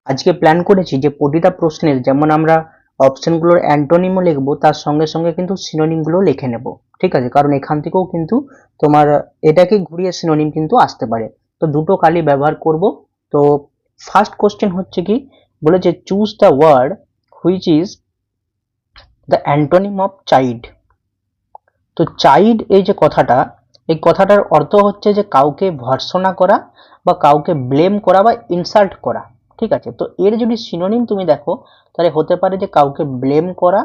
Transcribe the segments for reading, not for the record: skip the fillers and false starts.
আজকে প্ল্যান করেছি যে প্রতিটা প্রশ্নের যেমন আমরা অপশনগুলোর অ্যান্টোনিমও লিখবো, তার সঙ্গে সঙ্গে কিন্তু সিনোনিম গুলো লিখে নেব। ঠিক আছে, কারণ এখান থেকেও কিন্তু তোমার এটাকে ঘুরিয়ে সিনোনিম কিন্তু আসতে পারে। তো দুটো কালি ব্যবহার করব। তো ফার্স্ট কোশ্চেন হচ্ছে কি, বলেছে choose the word which is the antonym of child. তো চাইল্ড এই যে কথাটা, এই কথাটার অর্থ হচ্ছে যে কাউকে ভর্ৎসনা করা বা কাউকে ব্লেম করা বা ইনসাল্ট করা। ঠিক আছে, তো এর যদি সিনোনিম তুমি দেখো তাহলে হতে পারে যে কাউকে ব্লেম করা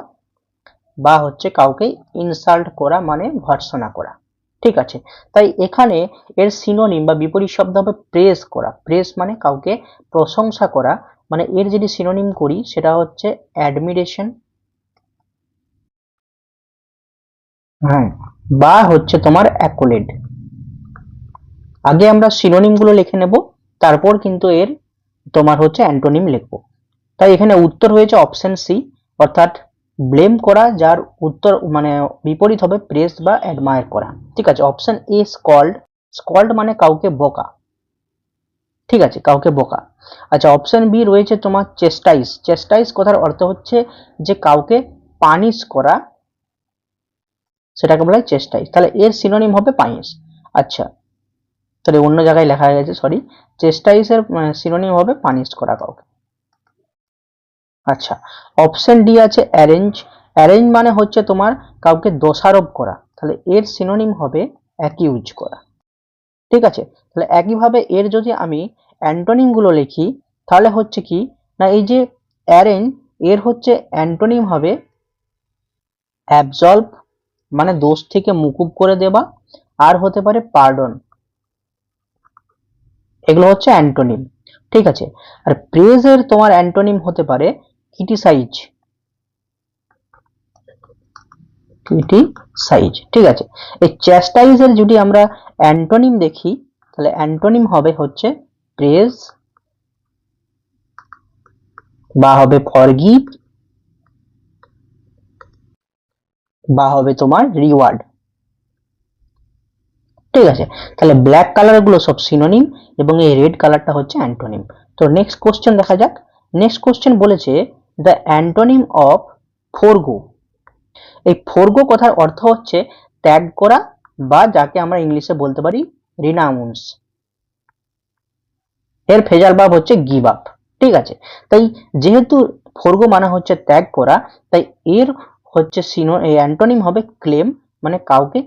বা হচ্ছে কাউকে ইনসাল্ট করা মানে ভর্ৎসনা করা। ঠিক আছে, তাই এখানে এর সিনোনিম বা বিপরীত শব্দ হবে প্রেজ করা। প্রেজ মানে কাউকে প্রশংসা করা, মানে এর যদি সিনোনিম করি সেটা হচ্ছে অ্যাডমিরেশন, হ্যাঁ, বা হচ্ছে তোমার অ্যাকোলেড। আগে আমরা সিনোনিম গুলো লিখে নেব, তারপর কিন্তু এর তোমার হচ্ছে অ্যান্টোনিম লিখবো। তাই এখানে উত্তর হয়েছে অপশন সি, অর্থাৎ ব্লেম করা, যার উত্তর মানে বিপরীত হবে প্রেস বা অ্যাডমায়ার করা। ঠিক আছে, অপশন এ স্কল্ড। স্কল্ড মানে কাউকে বকা। ঠিক আছে, কাউকে বকা। আচ্ছা, অপশন বি রয়েছে তোমার চেস্টাইজ। চেস্টাইজ কথার অর্থ হচ্ছে যে কাউকে পানিশ করা, সেটাকে বলা হয় চেস্টাইজ। তাহলে এর সিনোনিম হবে পানিশ। আচ্ছা, তাহলে অন্য জায়গায় লেখা হয়ে গেছে, সরি। চেস্টাইজের সিনোনিম হবে পানিশ করা কাউকে। আচ্ছা, অপশন ডি আছে অ্যারেঞ্জ। অ্যারেঞ্জ মানে হচ্ছে তোমার কাউকে দোষারোপ করা, তাহলে এর সিনোনিম হবে অ্যাকিউজ করা। ঠিক আছে, তাহলে একইভাবে এর যদি আমি অ্যান্টোনিম গুলো লিখি তাহলে হচ্ছে কি না, এই যে অ্যারেঞ্জ, এর হচ্ছে অ্যান্টোনিম হবে অ্যাবজলভ, মানে দোষ থেকে মুকুব করে দেওয়া, আর হতে পারে পার্ডন। এগুলো হচ্ছে অ্যান্টোনিম। ঠিক আছে, আর প্রেজের তোমার অ্যান্টোনিম হতে পারে ক্রিটিসাইজ। ক্রিটিসাইজ, ঠিক আছে। এই চ্যাস্টাইজের যদি আমরা অ্যান্টোনিম দেখি তাহলে অ্যান্টোনিম হবে হচ্ছে প্রেজ, বা হবে ফরগিভ, বা হবে তোমার রিওয়ার্ড। ঠিক আছে, তাহলে ব্ল্যাক কালার গুলো সব সিনোনিম এবং এই রেড কালারটা হচ্ছে অ্যান্টোনিম। তো নেক্সট কোশ্চেন দেখা যাক। নেক্সট কোশ্চেন বলেছে দ্য অ্যান্টোনিম অফ ফোরগো। এই ফোরগো কথার অর্থ হচ্ছে ত্যাগ করা, বা যাকে আমরা ইংলিশে বলতে পারি রিনাউন্স। এর ফেজাল ভাব হচ্ছে গিভ আপ। ঠিক আছে, তাই যেহেতু ফোরগো মানে হচ্ছে ত্যাগ করা, তাই এর হচ্ছে অ্যান্টোনিম হবে ক্লেম, মানে কাউকে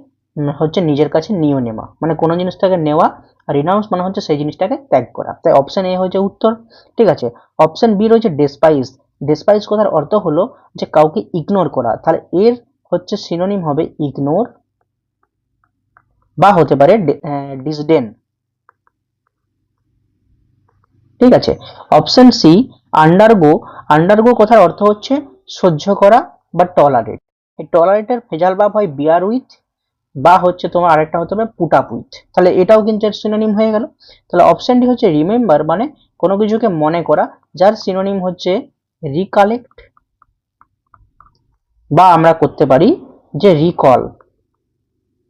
হচ্ছে নিজের কাছে নিয়ে নেওয়া, মানে কোনো জিনিসটাকে নেওয়া। আর রিনাউন্স মানে হচ্ছে সেই জিনিসটাকে ত্যাগ করা। তাই অপশন এ হচ্ছে উত্তর। ঠিক আছে, অপশন বি রয়েছে ডেসপাইজ। ডেসপাইজ কথার অর্থ হলো যে কাউকে ইগনোর করা, তাহলে এর হচ্ছে সিনোনিম হবে ইগনোর, বা হতে পারে ডিসডেন। ঠিক আছে, অপশন সি আন্ডারগো। আন্ডারগো কথার অর্থ হচ্ছে সহ্য করা বা টলারেট। এই টলারেটের ভেজাল ভাব হয় বিয়ার উইথ, বা হচ্ছে তোমার আরেকটা হতে হবে পুট আপ উইথ। তাহলে এটাও কিন্তু এর সিনোনিম হয়ে গেল। তাহলে অপশন ডি হচ্ছে রিমেম্বার, মানে কোনো কিছুকে মনে করা, যার সিনোনিম হচ্ছে রিকালেক্ট, বা আমরা করতে পারি যে রিকল।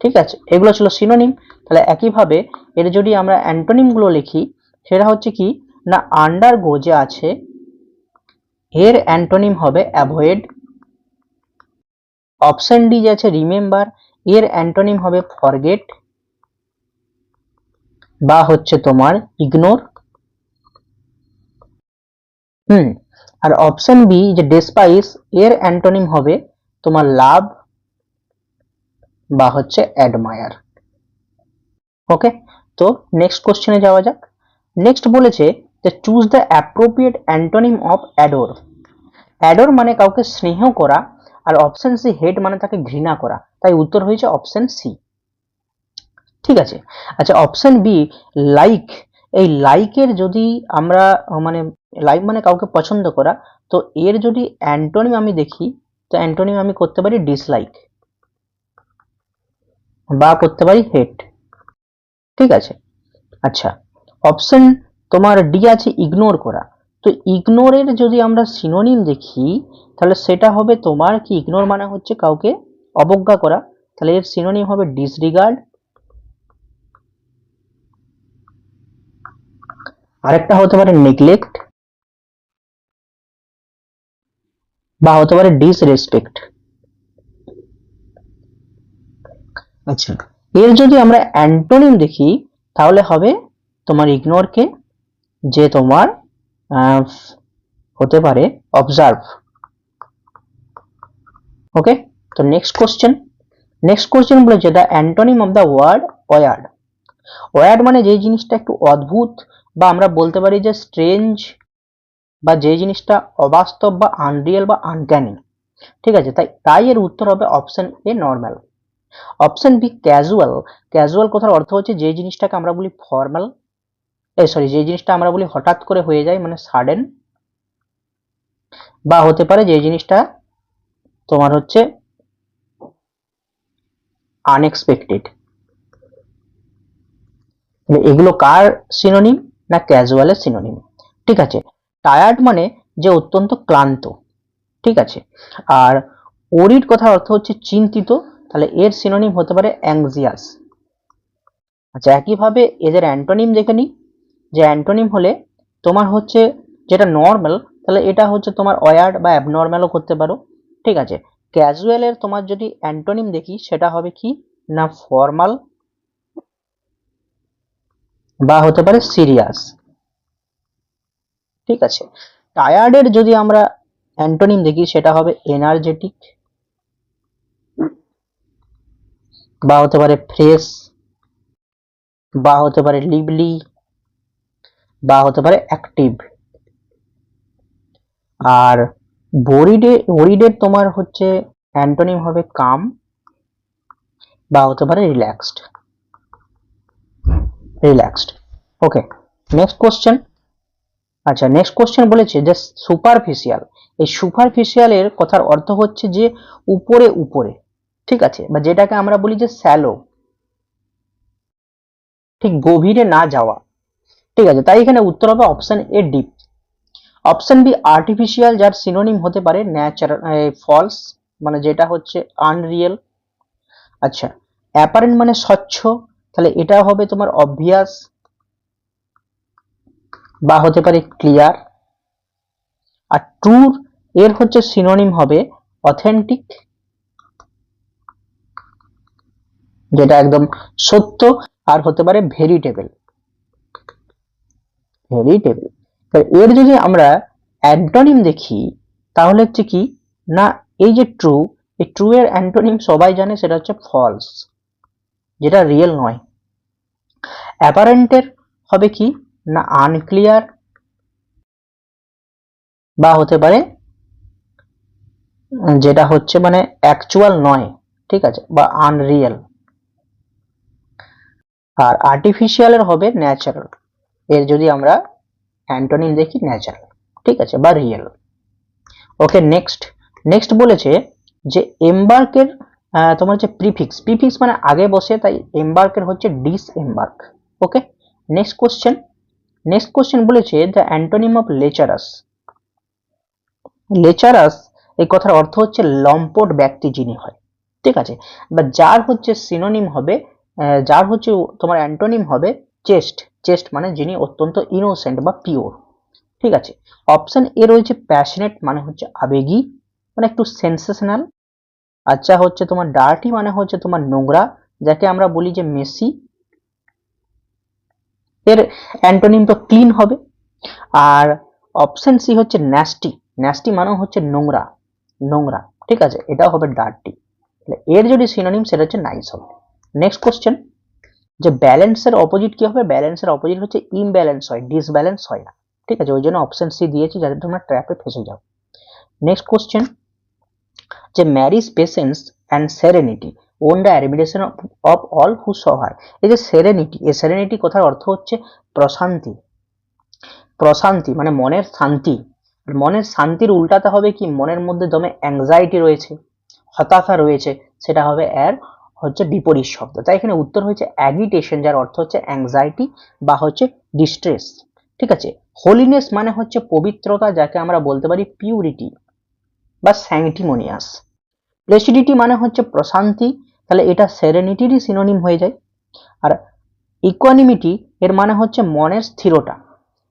ঠিক আছে, এগুলো ছিল সিনোনিম। তাহলে একইভাবে এর যদি আমরা অ্যান্টোনিম গুলো লিখি সেটা হচ্ছে কি না, আন্ডারগো যে আছে এর অ্যান্টোনিম হবে অ্যাভয়েড। অপশন ডি যে আছে রিমেম্বার, এর অ্যান্টোনিম হবে ফরগেট, বা হচ্ছে তোমার ইগনোর। আর অপশন বি যে ডেসপাইস, এর অ্যান্টোনিম হবে তোমার লাভ, বা হচ্ছে অ্যাডমায়ার। ওকে, তো নেক্সট কোশ্চেনে যাওয়া যাক। নেক্সট বলেছে যে choose the appropriate antonym of adore. Adore মানে কাউকে স্নেহ করা, আর অপশন সি হেট মানে তাকে ঘৃণা করা। তাই উত্তর হয়েছে অপশন সি। ঠিক আছে, আচ্ছা, অপশন বি লাইক। এই লাইকের যদি আমরা মানে লাইক মানে কাউকে পছন্দ করা, তো এর যদি অ্যান্টোনিম আমি দেখি, তো অ্যান্টোনিম আমি করতে পারি ডিসলাইক, বা করতে পারি হেট। ঠিক আছে, আচ্ছা, অপশন তোমার ডি আছে ইগনোর করা। তো ইগনোরের যদি আমরা সিনোনিম দেখি তাহলে সেটা হবে তোমার কি, ইগনোর মানে হচ্ছে কাউকে অবজ্ঞা করা, তাহলে এর সিনোনিম হবে ডিসরিগার্ড। আরেকটা হতে পারে নেগলেক্ট, বা হতে পারে ডিসরেসপেক্ট। আচ্ছা, এর যদি আমরা অ্যান্টোনিম দেখি তাহলে হবে তোমার ইগনোর কে, যে তোমার হতে পারে অবজার্ভ। ওকে, তো নেক্সট কোশ্চেন বলেছে the antonym of the word word. Word মানে যে জিনিসটা একটু অদ্ভুত, বা আমরা বলতে পারি যে স্ট্রেঞ্জ, বা যে জিনিসটা অবাস্তব বা আনরিয়েল বা আনক্যানি। ঠিক আছে, তাই এর উত্তর হবে option A normal. Option B casual. Casual কথার অর্থ হচ্ছে যে জিনিসটাকে আমরা বলি ফর্মাল, যে জিনিসটা আমরা বলি হঠাৎ করে হয়ে যায় মানে সাডেন, বা হতে পারে যে জিনিসটা তোমার হচ্ছে আনএক্সপেক্টেড। এগুলো কার সিনোনিম? না ক্যাজুয়ালের সিনোনিম। ঠিক আছে, টায়ার্ড মানে যে অত্যন্ত ক্লান্ত। ঠিক আছে, আর ওরিড কথার অর্থ হচ্ছে চিন্তিত, তাহলে এর সিনোনিম হতে পারে অ্যাংজিয়াস। আচ্ছা, একইভাবে এদের অ্যান্টোনিম দেখে নিই, যে অ্যান্টোনিম হলে তোমার হচ্ছে যেটা নর্মাল, তাহলে এটা হচ্ছে তোমার ওয়ার্ড বা অ্যাবনর্মালও করতে পারো। ঠিক আছে, ক্যাজুয়ালের তোমার যদি অ্যান্টোনিম দেখি সেটা হবে কি না ফর্মাল, বা হতে পারে সিরিয়াস। ঠিক আছে, টায়ার্ডের যদি আমরা অ্যান্টোনিম দেখি সেটা হবে এনার্জেটিক, বা হতে পারে ফ্রেশ, বা হতে পারে লিভলি, বা হতে পারে অ্যাক্টিভ। আর ওরিডের তোমার হচ্ছে অ্যান্টোনিম হবে কাম, বা হতে পারে রিল্যাক্সড। ওকে, নেক্সট কোশ্চেন। আচ্ছা, নেক্সট কোশ্চেন বলেছে যে সুপারফিশিয়াল। এই সুপারফিশিয়াল এর কথার অর্থ হচ্ছে যে উপরে উপরে। ঠিক আছে, বা যেটাকে আমরা বলি যে স্যালো, ঠিক গভীরে না যাওয়া। ঠিক আছে, তাই এখানে উত্তর হবে option A deep. Option B artificial, যার সিনোনিম হতে পারে ন্যাচারাল, ফলস মানে যেটা হচ্ছে আনরিয়েল। আচ্ছা, অ্যাপারেন্ট মানে স্বচ্ছ, তাহলে এটা হবে তোমার অবভিয়াস, বা হতে পারে ক্লিয়ার। আর ট্রুর এর হচ্ছে সিনোনিম হবে অথেন্টিক, যেটা একদম সত্য, আর হতে পারে ভেরিটেবল। এর যদি আমরা অ্যান্টোনিম দেখি তাহলে হচ্ছে কি না, এই যে ট্রু, এই ট্রু এর অ্যান্টোনিম সবাই জানে সেটা হচ্ছে ফলস, যেটা রিয়েল নয়। অ্যাপারেন্টের হবে কি না আনক্লিয়ার, বা হতে পারে যেটা হচ্ছে মানে অ্যাকচুয়াল নয়। ঠিক আছে, বা আনরিয়েল। আর আর্টিফিশিয়ালের হবে ন্যাচারাল, এর যদি আমরা অ্যান্টোনিম দেখি ন্যাচারাল। ঠিক আছে, বা রিয়েল। ওকে, নেক্সট বলেছে যে এমবার্কের তোমার হচ্ছে প্রিফিক্স মানে আগে বসে, তাই এমবার্কের হচ্ছে ডিসএমবার্ক। ওকে, নেক্সট কোশ্চেন বলেছে দ্য অ্যান্টোনিম অফ লেচারাস। লেচারাস এই কথার অর্থ হচ্ছে লম্পট ব্যক্তি যিনি হয়। ঠিক আছে, বা যার হচ্ছে সিনোনিম হবে, যার হচ্ছে তোমার অ্যান্টোনিম হবে চেস্ট মানে যিনি অত্যন্ত ইনোসেন্ট বা পিওর। ঠিক আছে, অপশন এ রয়েছে প্যাশনেট মানে হচ্ছে আবেগী, মানে একটু সেন্সেশনাল। আচ্ছা, হচ্ছে তোমার ডার্টি মানে হচ্ছে তোমার নোংরা, যাকে আমরা বলি যে মেসি। এর অ্যান্টোনিম তো ক্লিন হবে। আর অপশন সি হচ্ছে ন্যাস্টি মানে হচ্ছে নোংরা। ঠিক আছে, এটাও হবে ডার্টি। এর যদি সিনোনিম সেটা হচ্ছে নাইস হবে। নেক্সট কোশ্চেন, যে ব্যালেন্সের অপোজিট কি হবে? ব্যালেন্সের অপোজিট হচ্ছে ইমব্যালেন্স হয়, ডিসব্যালেন্স হয় না। ঠিক আছে, ওই জন্য অপশন সি দিয়েছি যাতে তোমরা ট্র্যাপে ফেসে যাও। নেক্সট কোশ্চেন, যে marriage patience and serenity won the admiration of all who saw her. এই যে সেরেনিটি, এই সেরেনিটি কথার অর্থ হচ্ছে প্রশান্তি মানে মনের শান্তি। মনের শান্তির উল্টাতে হবে কি, মনের মধ্যে দমে অ্যাংজাইটি রয়েছে, হতাশা রয়েছে, সেটা হবে এর হচ্ছে বিপরীত শব্দ। তাই এখানে উত্তর হচ্ছে অ্যাগিটেশন, যার অর্থ হচ্ছে অ্যাংজাইটি বা হচ্ছে ডিস্ট্রেস। ঠিক আছে, হোলিনেস মানে হচ্ছে পবিত্রতা, যাকে আমরা বলতে পারি পিউরিটি বা স্যাংটিমোনিয়াস। প্লেসিডিটি মানে হচ্ছে প্রশান্তি, তাহলে এটা সেরেনিটিরই সিনোনিম হয়ে যায়। আর ইকুয়ানিমিটি এর মানে হচ্ছে মনের স্থিরতা।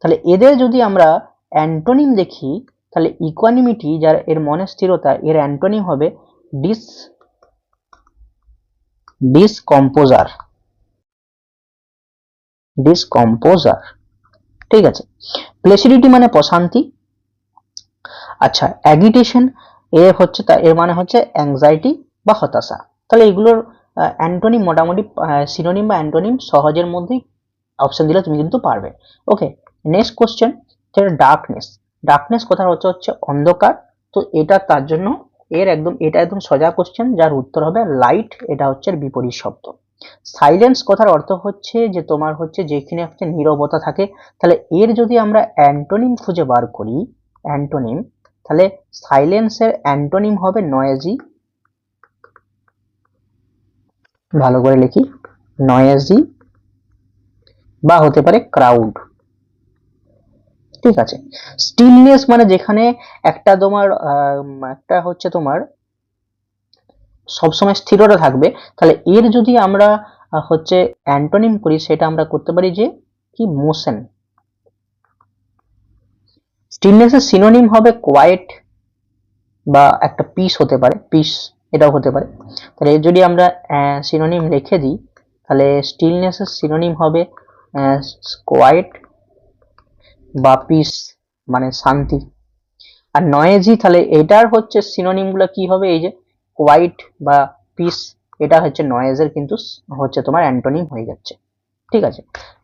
তাহলে এদের যদি আমরা অ্যান্টোনিম দেখি তাহলে ইকুয়ানিমিটি, যার এর মনে স্থিরতা, এর অ্যান্টোনিম হবে ডিসকম্পোজার। ডিসকম্পোজার, ঠিক আছে। প্লেসিডিটি মানে প্রশান্তি। আচ্ছা, অ্যাগিটেশন হচ্ছে এর মানে হচ্ছে অ্যাংজাইটি বা হতাশা। তাহলে এগুলোর অ্যান্টোনিম মোটামুটি সিনোনিম বা অ্যান্টোনিম সহজের মধ্যেই অপশন দিলে তুমি কিন্তু পারবে। ওকে, নেক্সট কোশ্চেন, ডার্কনেস। ডার্কনেস কথার অর্থ হচ্ছে অন্ধকার। তো এটা তার জন্য এটা একদম সোজা কোশ্চেন, যার উত্তর হবে লাইট। এটা হচ্ছে বিপরীত শব্দ। সাইলেন্স কথার অর্থ হচ্ছে যে তোমার হচ্ছে যেখানে একটা নীরবতা থাকে। তাহলে এর যদি আমরা অ্যান্টোনিম খুঁজে বার করি, অ্যান্টোনিম, তাহলে সাইলেন্সের অ্যান্টোনিম হবে নয়েজি। ভালো করে লিখি, নয়েজি, বা হতে পারে ক্রাউড, ঠিক আছে। স্টিলনেস মানে যেখানে একটা তোমার একটা হচ্ছে তোমার সবসময় স্থিরতা থাকবে। তাহলে এর যদি আমরা হচ্ছে অ্যান্টোনিম করি, সেটা আমরা করতে পারি যে কি, মোশন। স্টিলনেসের সিনোনিম হবে কোয়াইট, বা একটা পিস হতে পারে, পিস এটাও হতে পারে। তাহলে এর যদি আমরা সিনোনিম লিখে দিই, তাহলে স্টিলনেসের সিনোনিম হবে কোয়াইট বা পিস, মানে শান্তি। আর নয়েজি, তাহলে এটার হচ্ছে সিনোনিম গুলো কি হবে, এই যে কোয়াইট বা পিস, এটা হচ্ছে নয়েজের কিন্তু হচ্ছে তোমার অ্যান্টোনিম হয়ে যাচ্ছে, ঠিক আছে।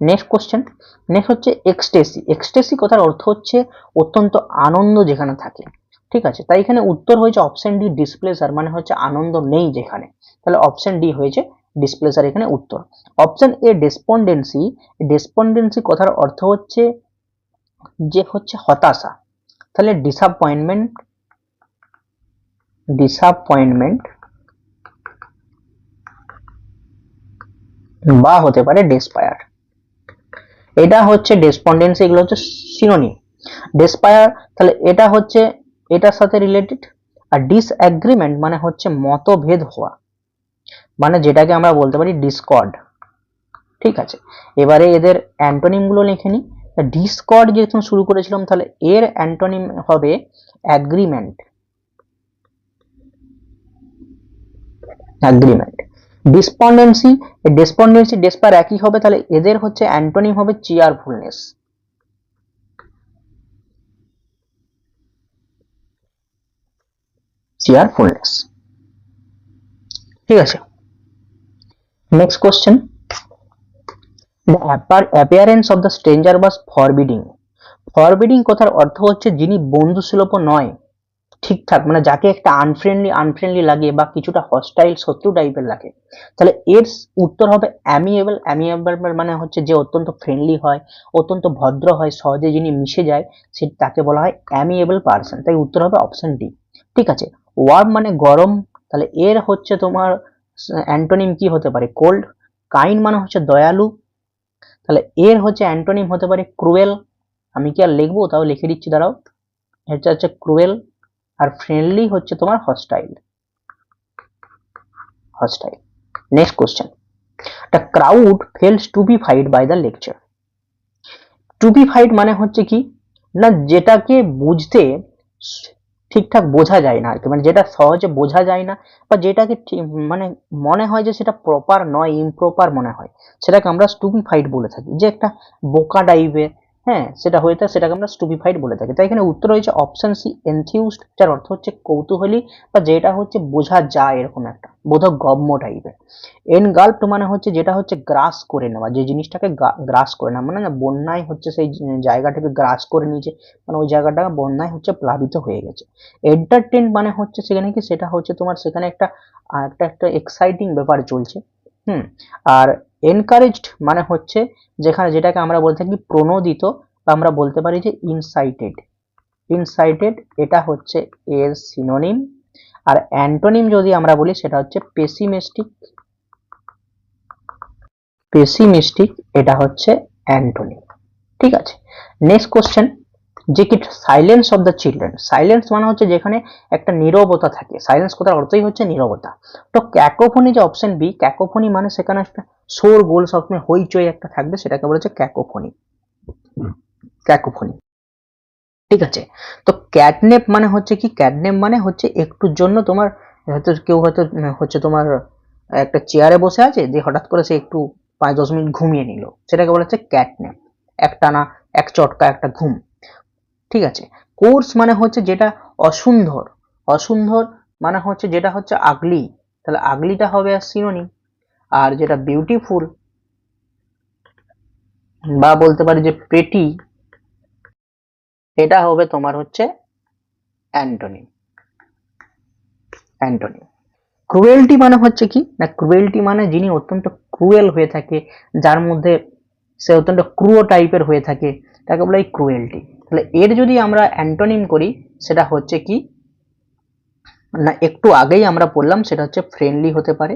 নেক্সট কোশ্চেন, নেক্সট হচ্ছে এক্সটেসি। এক্সটেসি কথার অর্থ হচ্ছে অত্যন্ত আনন্দ যেখানে থাকে, ঠিক আছে। তাই এখানে উত্তর হয়েছে অপশন ডি, ডিসপ্লেজার, মানে হচ্ছে আনন্দ নেই যেখানে। তাহলে অপশন ডি হয়েছে ডিসপ্লেজার এখানে উত্তর। Option A ডেসপন্ডেন্সি। ডেসপন্ডেন্সি কথার অর্থ হচ্ছে যে হচ্ছে হতাশা। তাহলে ডিসঅ্যাপয়েন্টমেন্ট, ডিসঅ্যাপয়েন্টমেন্ট, বা হতে পারে ডেসপায়ার। এটা হচ্ছে ডেসপন্ডেন্সি, এগুলো হচ্ছে সিনোনিম। ডেসপায়ার, তাহলে এটা হচ্ছে এটার সাথে রিলেটেড। আর ডিসএগ্রিমেন্ট মানে হচ্ছে মতভেদ হওয়া, মানে যেটাকে আমরা বলতে পারি ডিসকর্ড, ঠিক আছে। এবারে এদের অ্যান্টোনিম গুলো লিখে নিই। ডিসকর্ড যেহেতু শুরু করেছিলাম, তাহলে এর অ্যান্টোনিম হবে অ্যাগ্রিমেন্ট। অ্যাগ্রিমেন্ট। ডিসপন্ডেন্সি, ডেসপন্ডেন্সি ডেসপায়ার একই হবে, তাহলে এদের হচ্ছে অ্যান্টোনিম হবে চিয়ারফুলনেস। চিয়ারফুলনেস, ঠিক আছে। Next question, the appearance of the stranger was forbidding. Forbidding কথার অর্থ হচ্ছে যিনি বন্ধুসুলভ নয়, ঠিকঠাক, মানে যাকে একটা আনফ্রেন্ডলি লাগে বা কিছুটা হস্টাইল, শত্রু টাইপের লাগে। তাহলে এর উত্তর হবে অ্যামিয়েবল। অ্যামিয়েবল মানে হচ্ছে যে অত্যন্ত ফ্রেন্ডলি হয়, অত্যন্ত ভদ্র হয়, সহজে যিনি মিশে যায়, সে তাকে বলা হয় অ্যামিয়েবল পারসন। তাই উত্তর হবে অপশন ডি, ঠিক আছে। ওয়ার্ম মানে গরম, তাহলে এর হচ্ছে তোমার অ্যান্টোনিম কি হতে পারে, কোল্ড। কাইন্ড মানে হচ্ছে দয়ালু, তাহলে এর হচ্ছে অ্যান্টোনিম হতে পারে ক্রুয়েল। আমি কি আর লিখবো, তাও লিখে দিচ্ছি, দাঁড়াও। এটা হচ্ছে ক্রুয়েল। আর ফ্রেন্ডলি হচ্ছে তোমার hostile, hostile. Next question, the crowd fails to be fired by the lecture. To be fired মানে হচ্ছে কি না, যেটাকে বুঝতে ঠিকঠাক বোঝা যায় না আর কি, মানে যেটা সহজে বোঝা যায় না, বা যেটাকে মানে মনে হয় যে সেটা প্রপার নয়, ইমপ্রপার মনে হয়, সেটাকে আমরা স্টুপিফাইড বলে থাকি, যে একটা বোকা টাইপের, হ্যাঁ, সেটা হয়ে থাকে, সেটাকে আমরা স্টুপিফাইড বলে থাকি। তাই এখানে উত্তর হয়েছে অপশন সি, এনথিউজড, যার অর্থ হচ্ছে কৌতূহলী, বা যেটা হচ্ছে বোঝা যায় এরকম একটা বোধগম্য টাইপের। এনগাল্পড মানে হচ্ছে যেটা হচ্ছে গ্রাস করে নেওয়া, যে জিনিসটাকে গ্রাস করে নেওয়া, মানে না বন্যায় হচ্ছে সেই জায়গাটাকে গ্রাস করে নিয়েছে, মানে ওই জায়গাটা বন্যায় হচ্ছে প্লাবিত হয়ে গেছে। এন্টারটেইন মানে হচ্ছে সেখানে কি, সেটা হচ্ছে তোমার সেখানে একটা একটা একটা এক্সাইটিং ব্যাপার চলছে। হুম। আর এনকারেজড মানে হচ্ছে যেখানে, যেটাকে আমরা বলতে থাকি প্রণোদিত, বা আমরা বলতে পারি যে ইনসাইটেড। ইনসাইটেড, এটা হচ্ছে এর সিনোনিম। আর অ্যান্টোনিম যদি আমরা বলি, সেটা হচ্ছে পেসিমিস্টিক। পেসিমিস্টিক, এটা হচ্ছে অ্যান্টোনিম, ঠিক আছে। নেক্সট কোশ্চেন, যে কি silence of the children. Silence মানে হচ্ছে যেখানে একটা নীরবতা থাকে, সাইলেন্স কথার অর্থই হচ্ছে নীরবতা। তো ক্যাকোফোনি, যে অপশন বি, ক্যাকোফোনি মানে সেখানে একটা শোরগোল, সবসময় হইচই একটা থাকবে, সেটাকে বলেছে ক্যাকোফোনি। ক্যাকোফোনি। ঠিক আছে। তো ক্যাটনেপ মানে হচ্ছে কি, ক্যাটনেপ মানে হচ্ছে একটুর জন্য তোমার হয়তো কেউ হয়তো হচ্ছে তোমার একটা চেয়ারে বসে আছে, যে হঠাৎ করে সে একটু 5-10 মিনিট ঘুমিয়ে নিল, সেটাকে বলা হচ্ছে ক্যাটনেপ, একটানা এক চটকা একটা ঘুম। ঠিক আছে। কোর্স মানে হচ্ছে যেটা অসুন্দর, অসুন্দর মানে হচ্ছে যেটা হচ্ছে আগলি, তাহলে আগলিটা হবে আর সিনোনিম। আর যেটা বিউটিফুল বা বলতে পারি যে প্রেটি, এটা হবে তোমার হচ্ছে অ্যান্টোনিম, অ্যান্টোনিম। ক্রুয়েলটি মানে হচ্ছে কি না, ক্রুয়েলটি মানে যিনি অত্যন্ত ক্রুয়েল হয়ে থাকে, যার মধ্যে সে অত্যন্ত ক্রুয় টাইপের হয়ে থাকে, তাকে বলে ক্রুয়েলটি। তাহলে এর যদি আমরা অ্যান্টোনিম করি, সেটা হচ্ছে কি না, একটু আগেই আমরা পড়লাম, সেটা হচ্ছে ফ্রেন্ডলি হতে পারে,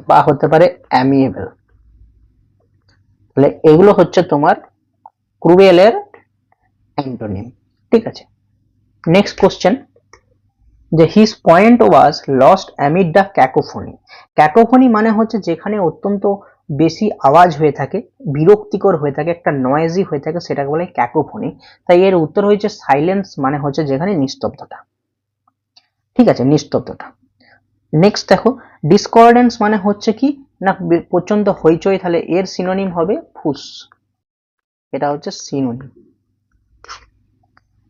বা হতে পারে অ্যামিয়েবল। তাহলে এগুলো হচ্ছে তোমার ক্রুয়েলের অ্যান্টোনিম। ঠিক আছে। নেক্সট কোশ্চেন, যে his point was lost amid the cacophony. Cacophony মানে হচ্ছে যেখানে অত্যন্ত বেশি আওয়াজ হয়ে থাকে, বিরক্তিকর হয়ে থাকে, একটা নয়েজি হয়ে থাকে, সেটাকে বলে ক্যাকোফোনি। তাই এর উত্তর হয়েছে সাইলেন্স, মানে হচ্ছে যেখানে নিস্তব্ধতা। ঠিক আছে, নিস্তব্ধতা। নেক্সট দেখো, ডিসকর্ডেন্স মানে হচ্ছে কি না প্রচন্ড হইচই, তাহলে এর সিনোনিম হবে ফুস, এটা হচ্ছে সিনোনিম,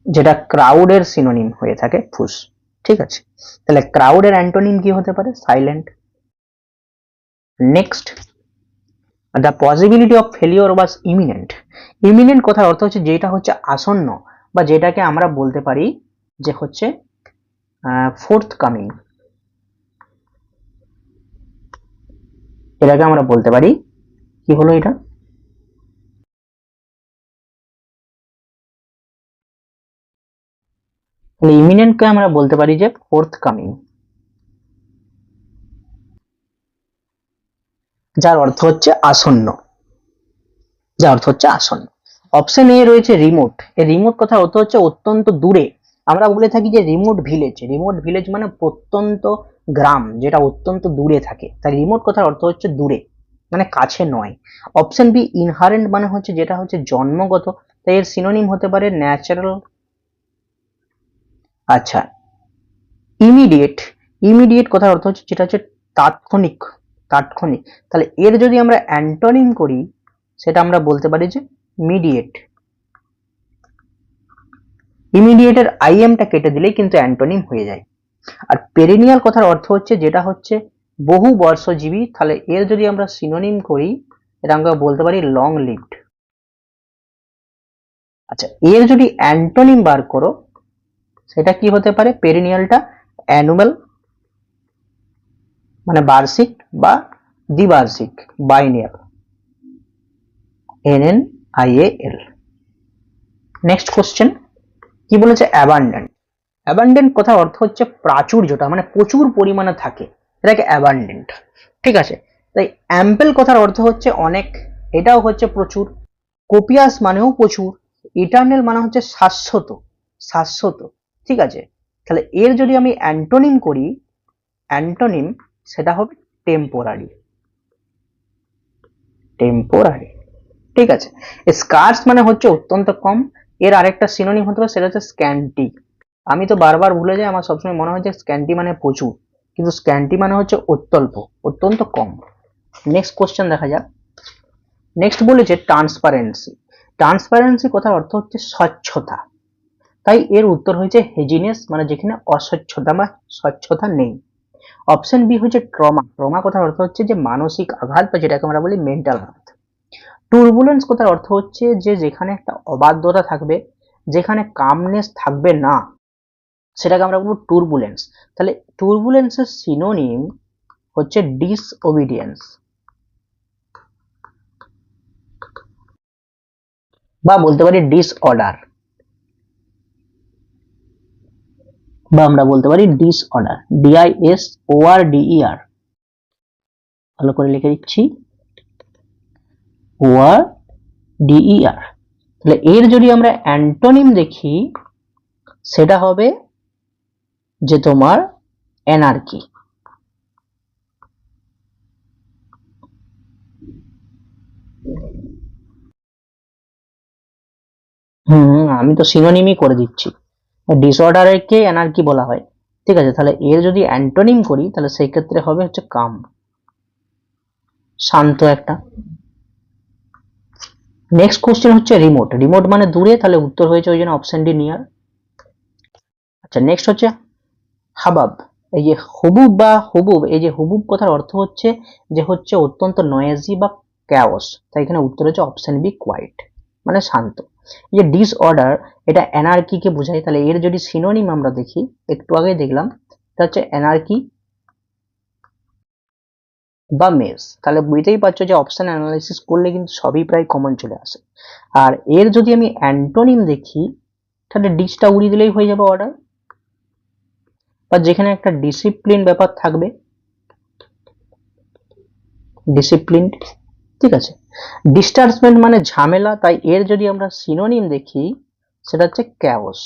যেটা ক্রাউডের সিনোনিম হয়ে থাকে ফুস। ঠিক আছে। তাহলে ক্রাউডের অ্যান্টোনিম কি হতে পারে, silent. Next, the possibility of failure was eminent. Eminent কথার অর্থ হচ্ছে যেটা হচ্ছে আসন্ন, বা যেটাকে আমরা বলতে পারি যে হচ্ছে ফোর্থ কামিং, এটাকে আমরা বলতে পারি কি হলো এটা, ইমিনেন্টকে আমরা বলতে পারি যে ফোর্থ কামিং, যার অর্থ হচ্ছে আসন্ন, যার অর্থ হচ্ছে আসন্ন। অপশন এ রয়েছে রিমোট। এই রিমোট কথা অর্থ হচ্ছে অত্যন্ত দূরে। আমরা বলে থাকি যে রিমোট ভিলেজ, রিমোট ভিলেজ মানে প্রত্যন্ত গ্রাম, যেটা অত্যন্ত দূরে থাকে, তাই রিমোট কথার অর্থ হচ্ছে দূরে, মানে কাছে নয়। অপশন বি ইনহারেন্ট মানে হচ্ছে যেটা হচ্ছে জন্মগত, তাই এর সিনোনিম হতে পারে ন্যাচারাল। আচ্ছা, ইমিডিয়েট, ইমিডিয়েট কথার অর্থ হচ্ছে যেটা হচ্ছে তাৎক্ষণিক, তাৎক্ষণিক। তাহলে এর যদি আমরা অ্যান্টোনিম করি, সেটা আমরা বলতে পারি যে মিডিয়েট। ইমিডিয়েটের আইএমটা কেটে দিলেই কিন্তু অ্যান্টোনিম হয়ে যায়। আর পেরিনিয়াল কথার অর্থ হচ্ছে যেটা হচ্ছে বহু বর্ষজীবী, তাহলে এর যদি আমরা সিনোনিম করি, এটা আমরা বলতে পারি লং লিভড। আচ্ছা, এর যদি অ্যান্টোনিম বার করো, সেটা কি হতে পারে, পেরিনিয়ালটা অ্যানুয়াল মানে বার্ষিক, বা দ্বিবার্ষিক, বাইনিয়াল, NNIAL। নেক্সট কোশ্চেন, কি বলেছে অ্যাবান্ডেন্ট। অ্যাবান্ডেন্ট কথার অর্থ হচ্ছে প্রাচুর্যটা, মানে প্রচুর পরিমাণে থাকে, এটাকে অ্যাবান্ডেন্ট। ঠিক আছে। তাই অ্যাম্পেল কথার অর্থ হচ্ছে অনেক, এটাও হচ্ছে প্রচুর। কোপিয়াস মানেও প্রচুর। ইটার্নাল মানে হচ্ছে শাশ্বত, শাশ্বত। ঠিক আছে। তাহলে এর যদি আমি অ্যান্টোনিম করি, অ্যান্টোনিম সেটা হবে টেম্পোরারি, টেম্পোরারি। ঠিক আছে। স্কার্স মানে হচ্ছে অত্যন্ত কম, এর আরেকটা সিনোনিম হতে পারে, সেটা হচ্ছে স্ক্যান্টি। আমি তো বারবার ভুলে যাই, আমার সবসময় মনে হয় যে স্ক্যান্টি মানে প্রচুর, কিন্তু স্ক্যান্টি মানে হচ্ছে অত্যল্প, অত্যন্ত কম। নেক্সট কোশ্চেন দেখা যাক। নেক্সট বলেছে ট্রান্সপারেন্সি। ট্রান্সপারেন্সি কথার অর্থ হচ্ছে স্বচ্ছতা, তাই এর উত্তর হয়েছে হেজিনেস, মানে যেখানে অস্বচ্ছতা বা স্বচ্ছতা নেই। অপশন বি হচ্ছে ট্রমা। ট্রমা কথার অর্থ হচ্ছে যে মানসিক আঘাত, বা যেটাকে আমরা বলি মেন্টাল আঘাত। টুর্বুলেন্স কথার অর্থ হচ্ছে যে যেখানে একটা অবাধ্যতা থাকবে, যেখানে কামনেস থাকবে না, সেটাকে আমরা বলবো টুর্বুলেন্স। তাহলে টুর্বুলেন্সের সিনোনিম হচ্ছে ডিসওবিডিয়েন্স, বা বলতে পারি ডিসঅর্ডার, বা আমরা বলতে পারি ডিসঅর্ডার, DISORDER। ভালো করে লিখে দিচ্ছি, ORDER। তাহলে এর যদি আমরা অ্যান্টোনিম দেখি, সেটা হবে যে তোমার অ্যানার্কি। আমি তো সিনোনিমই করে দিচ্ছি। ডিসঅর্ডারকে অ্যানার্কি বলা হয়, ঠিক আছে। তাহলে এর যদি অ্যান্টোনিম করি তাহলে সেই ক্ষেত্রে হবে হচ্ছে কাম, শান্ত একটা। নেক্সট কোশ্চেন হচ্ছে রিমোট। রিমোট মানে দূরে, তাহলে উত্তর হয়েছে ওই জন্য অপশন ডি নিয়ার। আচ্ছা, নেক্সট হচ্ছে হাবাব। এই যে হুবুব বা হুবুব, এই যে হুবুব কথার অর্থ হচ্ছে যে হচ্ছে অত্যন্ত নয়েজি বা ক্যাওস, তাই এখানে উত্তর হচ্ছে অপশন বি কোয়াইট, মানে শান্ত। এই যে ডিসঅর্ডার, এটা অ্যানার্কিকে বোঝায়, তাহলে এর যদি সিনোনিম আমরা দেখি, একটু আগে দেখলাম, এটা হচ্ছে অ্যানার্কি বা মেস। তাহলে বুঝতেই পারছো যে অপশন অ্যানালাইসিস করলে কিন্তু সবই প্রায় কমন চলে আসে। আর এর যদি আমি অ্যান্টোনিম দেখি, তাহলে ডিসটা উড়িয়ে দিলেই হয়ে যাবে অর্ডার, বা যেখানে একটা ডিসিপ্লিন ব্যাপার থাকবে, ডিসিপ্লিন, ঠিক আছে। ডিস্টার্বমেন্ট মানে ঝামেলা, তাই এর যদি আমরা সিনোনিম দেখি সেটা হচ্ছে ক্যাওস।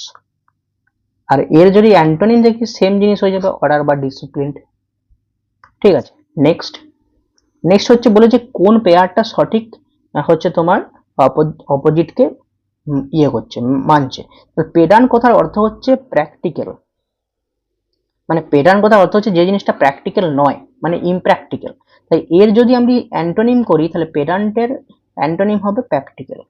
আর এর যদি অ্যান্টোনিম দেখি সেম জিনিস হয়ে যাবে, অর্ডার বা ডিসিপ্লিন, ঠিক আছে। নেক্সট নেক্সট হচ্ছে বলে যে কোন পেয়ারটা সঠিক হচ্ছে তোমার অপোজিটকে ইয়ে করছে, মানছে। পেডান কথার অর্থ হচ্ছে প্র্যাকটিক্যাল, মানে পেডান কথার অর্থ হচ্ছে যে জিনিসটা প্র্যাকটিক্যাল নয়, মানে ইমপ্র্যাকটিক্যাল। তাই এর যদি আমি অ্যান্টোনিম করি তাহলে পেডান্টের অ্যান্টোনিম হবে প্র্যাকটিক্যাল।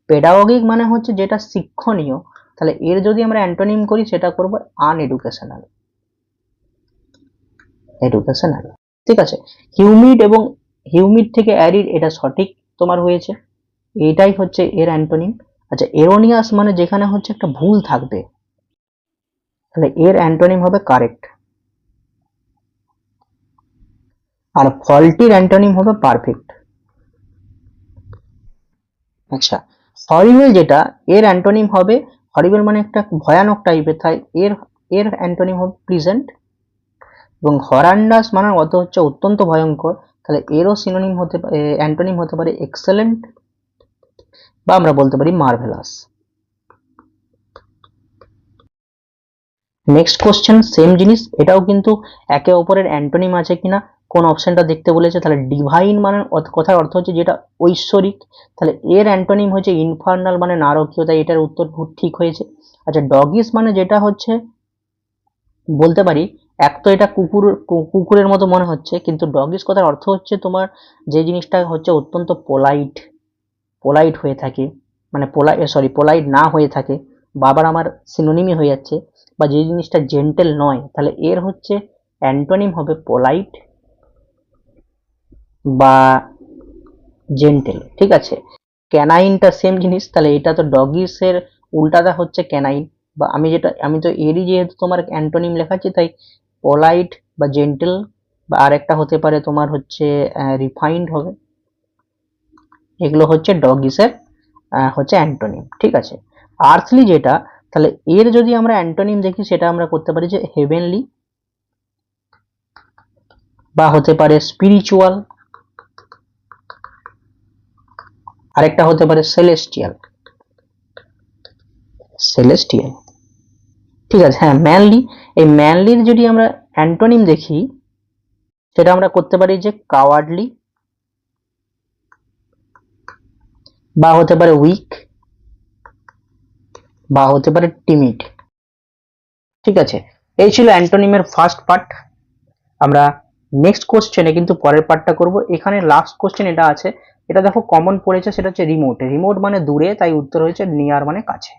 পেডাগোগিক মানে হচ্ছে যেটা শিক্ষণীয়, তাহলে এর যদি আমরা অ্যান্টোনিম করি সেটা করব আনএডুকেশনাল, এডুকেশনাল, ঠিক আছে। হিউমিড এবং হিউমিড থেকে অ্যারিড, এটা সঠিক তোমার হয়েছে, এটাই হচ্ছে এর অ্যান্টোনিম। আচ্ছা, এরোনিয়াস মানে যেখানে হচ্ছে একটা ভুল থাকবে, তাহলে এর অ্যান্টোনিম হবে কারেক্ট। আর ফল্টির অ্যান্টোনিম হবে পারফেক্ট। আচ্ছা, হরিবেল যেটা, এর অ্যান্টোনিম হবে, হরিবেল মানে একটা ভয়ানক টাইপের, তাই এর এর অ্যান্টোনিম হবে প্লিজেন্ট। এবং হরান্ডাস মানে অর্থ হচ্ছে অত্যন্ত ভয়ঙ্কর, তাহলে এরও সিনোনিম হতে অ্যান্টোনিম হতে পারে এক্সেলেন্ট, বা আমরা বলতে পারি মার্ভেলাস। নেক্সট কোশ্চেন সেম জিনিস, এটাও কিন্তু একে অপরের অ্যান্টোনিম আছে কিনা কোন অপশনটা দেখতে বলেছে। তাহলে ডিভাইন মানে কথার অর্থ হচ্ছে যেটা ঐশ্বরিক, তাহলে এর অ্যান্টোনিম হচ্ছে ইনফার্নাল মানে নারকীয়, তাই এটার উত্তর ঠিক হয়েছে। আচ্ছা, ডগিস মানে যেটা হচ্ছে বলতে পারি, এক তো এটা কুকুরের মতো মনে হচ্ছে, কিন্তু ডগিস কথার অর্থ হচ্ছে তোমার যে জিনিসটা হচ্ছে অত্যন্ত পোলাইট, পোলাইট হয়ে থাকে, মানে পোলাইট না হয়ে থাকে, বাবার আমার সিনোনিমই হয়ে যাচ্ছে, বা যে জিনিসটা জেন্টেল নয়, তাহলে এর হচ্ছে অ্যান্টোনিম হবে পোলাইট বা জেন্টেল, ঠিক আছে। ক্যানাইনটা সেম জিনিস, তাহলে এটা তো ডগিসের উল্টাটা হচ্ছে ক্যানাইন, বা আমি তো এরই যেহেতু তোমার অ্যান্টোনিম লেখাচ্ছি, তাই পোলাইট বা জেন্টেল, বা আরেকটা হতে পারে তোমার হচ্ছে রিফাইন্ড হবে। এগুলো হচ্ছে ডগিসের হচ্ছে অ্যান্টোনিম, ঠিক আছে। আর্থলি যেটা, তাহলে এর যদি আমরা অ্যান্টোনিম দেখি সেটা আমরা করতে পারি যে হেভেনলি, বা হতে পারে স্পিরিচুয়াল, আরেকটা হতে পারে সেলেস্টিয়াল, সেলেস্টিয়াল, ঠিক আছে। হ্যাঁ, ম্যানলি, এই ম্যানলির যদি আমরা অ্যান্টোনিম দেখি সেটা আমরা করতে পারি যে কাওয়ার্ডলি, বা হতে পারে উইক, বা হতে পারে টিমিড, ঠিক আছে। এই ছিল অ্যান্টোনিমের ফার্স্ট পার্ট। আমরা নেক্সট কোশ্চেনে কিন্তু পরের পার্টটা করব। এখানে লাস্ট কোশ্চেন এটা আছে, এটা দেখো কমন পড়েছে, সেটা হচ্ছে রিমোট। রিমোট মানে দূরে, তাই উত্তর হয়েছে নিয়ার মানে কাছে।